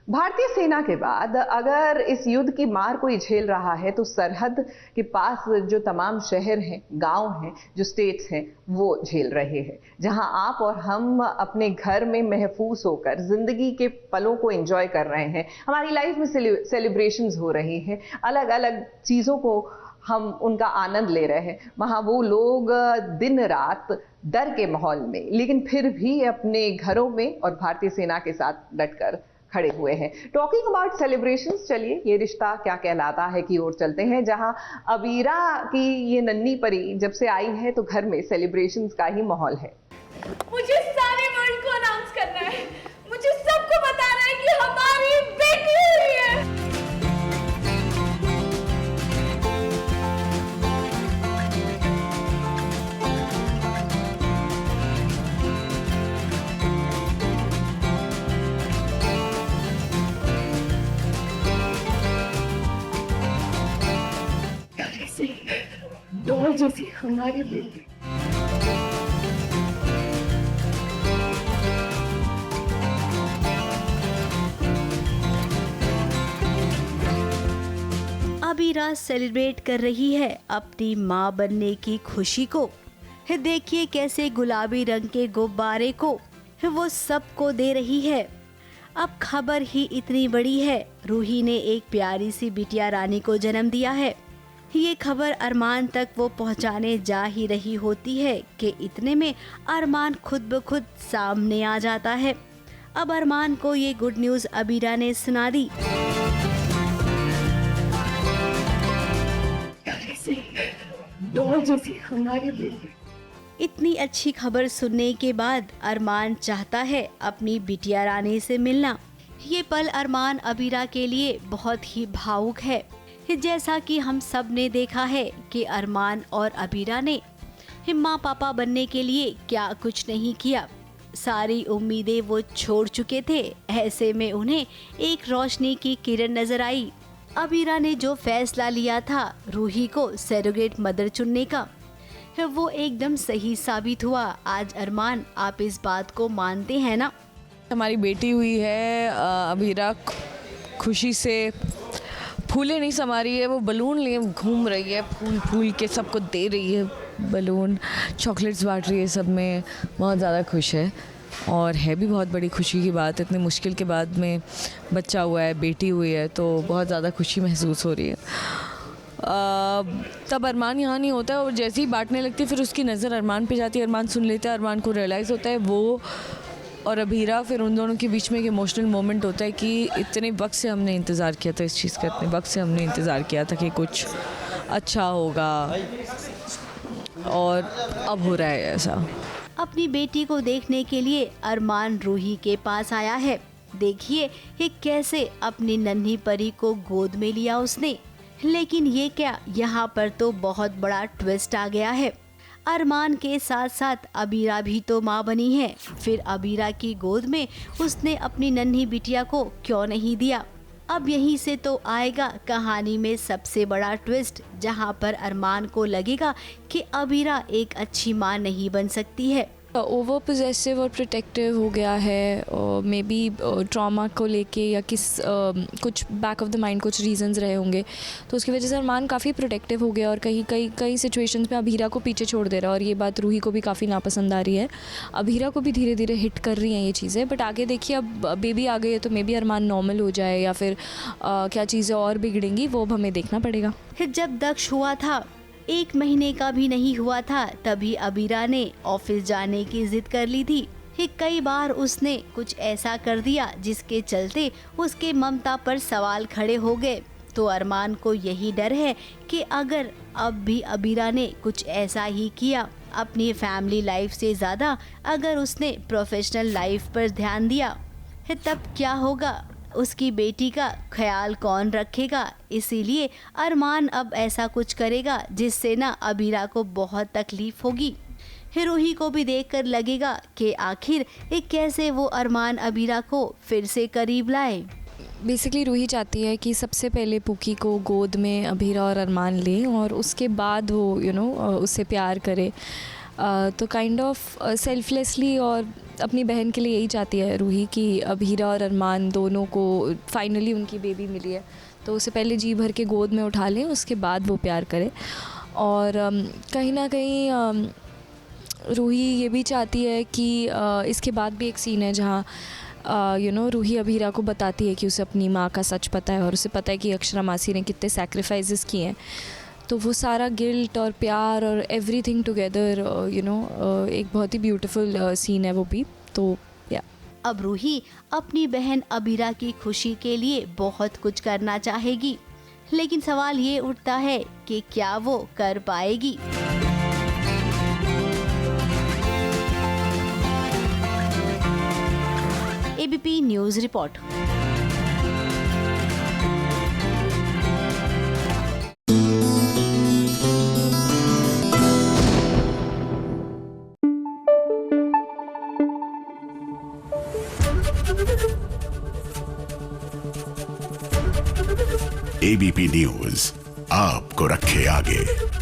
भारतीय सेना के बाद अगर इस युद्ध की मार कोई झेल रहा है तो सरहद के पास जो तमाम शहर हैं, गांव हैं, जो स्टेट्स हैं, वो झेल रहे हैं। जहां आप और हम अपने घर में महफूज होकर जिंदगी के पलों को एंजॉय कर रहे हैं, हमारी लाइफ में सेलिब्रेशंस हो रही हैं, अलग अलग चीजों को हम उनका आनंद ले रहे हैं। वहां वो लोग दिन रात डर के माहौल में, लेकिन फिर भी अपने घरों में और भारतीय सेना के साथ डटकर खड़े हुए हैं। टॉकिंग अबाउट सेलिब्रेशंस, चलिए ये रिश्ता क्या कहलाता है की ओर चलते हैं, जहां अबीरा की ये नन्ही परी जब से आई है तो घर में सेलिब्रेशंस का ही माहौल है। मुझे सारे वर्ल्ड को अनाउंस करना है, मुझे सबको बताना है कि हमारी बेटी हुई है। जैसी हमारी बेटी। अबीरा सेलिब्रेट कर रही है अपनी माँ बनने की खुशी को। देखिए कैसे गुलाबी रंग के गुब्बारे को वो सबको दे रही है। अब खबर ही इतनी बड़ी है, रूही ने एक प्यारी सी बिटिया रानी को जन्म दिया है। ये खबर अरमान तक वो पहुंचाने जा ही रही होती है कि इतने में अरमान खुद ब खुद सामने आ जाता है। अब अरमान को ये गुड न्यूज़ अबीरा ने सुना दी। हमारी बेटी। इतनी अच्छी खबर सुनने के बाद अरमान चाहता है अपनी बिटिया रानी से मिलना। ये पल अरमान अबीरा के लिए बहुत ही भावुक है। जैसा कि हम सब ने देखा है कि अरमान और अबीरा ने माँ पापा बनने के लिए क्या कुछ नहीं किया। सारी उम्मीदें वो छोड़ चुके थे। ऐसे में उन्हें एक रोशनी की किरण नजर आई। अबीरा ने जो फैसला लिया था रूही को सरोगेट मदर चुनने का, वो एकदम सही साबित हुआ। आज अरमान, आप इस बात को मानते हैं ना? हमारी बेटी हुई है। अबीरा खुशी से फूले नहीं समा रही है, वो बलून लिए घूम रही है, फूल फूल के सबको दे रही है, बलून चॉकलेट्स बांट रही है, सब में बहुत ज़्यादा खुश है। और है भी बहुत बड़ी खुशी की बात, इतने मुश्किल के बाद में बच्चा हुआ है, बेटी हुई है, तो बहुत ज़्यादा खुशी महसूस हो रही है। तब अरमान यहाँ नहीं होता है और जैसे ही बांटने लगती है फिर उसकी नज़र अरमान पे जाती है, अरमान सुन लेता है, अरमान को रियलाइज़ होता है वो और अबीरा, फिर उन दोनों के बीच में एक इमोशनल मोमेंट होता है कि इतने वक्त से हमने इंतज़ार किया था इस चीज़ का, इतने वक्त से हमने इंतज़ार किया था कि कुछ अच्छा होगा और अब हो रहा है ऐसा। अपनी बेटी को देखने के लिए अरमान रूही के पास आया है। देखिए ये कैसे अपनी नन्ही परी को गोद में लिया उसने। लेकिन ये क्या, यहाँ पर तो बहुत बड़ा ट्विस्ट आ गया है। अरमान के साथ साथ अबीरा भी तो माँ बनी है, फिर अबीरा की गोद में उसने अपनी नन्ही बिटिया को क्यों नहीं दिया? अब यहीं से तो आएगा कहानी में सबसे बड़ा ट्विस्ट, जहाँ पर अरमान को लगेगा कि अबीरा एक अच्छी माँ नहीं बन सकती है। ओवर पोजेसिव और प्रोटेक्टिव हो गया है, मे बी ट्रॉमा को लेके या कुछ बैक ऑफ द माइंड कुछ रीजंस रहे होंगे, तो उसकी वजह से अरमान काफ़ी प्रोटेक्टिव हो गया और कई सिचुएशंस में अबीरा को पीछे छोड़ दे रहा है। और ये बात रूही को भी काफ़ी नापसंद आ रही है, अबीरा को भी धीरे धीरे हिट कर रही हैं ये चीज़ें। बट आगे देखिए, अब बेबी आ गई है तो मे बी अरमान नॉर्मल हो जाए या फिर क्या चीज़ें और बिगड़ेंगी वो अब हमें देखना पड़ेगा। जब दक्ष हुआ था 1 महीने का भी नहीं हुआ था, तभी अबीरा ने ऑफिस जाने की जिद कर ली थी। कई बार उसने कुछ ऐसा कर दिया जिसके चलते उसके ममता पर सवाल खड़े हो गए। तो अरमान को यही डर है कि अगर अब भी अबीरा ने कुछ ऐसा ही किया, अपनी फैमिली लाइफ से ज़्यादा अगर उसने प्रोफेशनल लाइफ पर ध्यान दिया, तब क्या होगा? उसकी बेटी का ख्याल कौन रखेगा? इसीलिए अरमान अब ऐसा कुछ करेगा जिससे ना अबीरा को बहुत तकलीफ होगी। रूही को भी देखकर लगेगा कि आखिर कैसे वो अरमान अबीरा को फिर से करीब लाए। बेसिकली रूही चाहती है कि सबसे पहले पुकी को गोद में अबीरा और अरमान ले और उसके बाद वो उससे प्यार करे। तो काइंड ऑफ सेल्फलेसली और अपनी बहन के लिए यही चाहती है रूही कि अब हीरा और अरमान दोनों को फाइनली उनकी बेबी मिली है, तो उसे पहले जी भर के गोद में उठा लें, उसके बाद वो प्यार करे। और कहीं ना कहीं रूही ये भी चाहती है कि इसके बाद भी एक सीन है जहाँ रूही अबीरा को बताती है कि उसे अपनी माँ का सच पता है और उसे पता है कि अक्षरा मासी ने कितने सैक्रिफाइसेस किए हैं। तो वो सारा गिल्ट और प्यार और एवरीथिंग टुगेदर एक बहुत ही ब्यूटीफुल सीन है वो भी। तो या अब रूही अपनी बहन अबीरा की खुशी के लिए बहुत कुछ करना चाहेगी, लेकिन सवाल ये उठता है कि क्या वो कर पाएगी। ABP news report. ABP news आपको रखे आगे।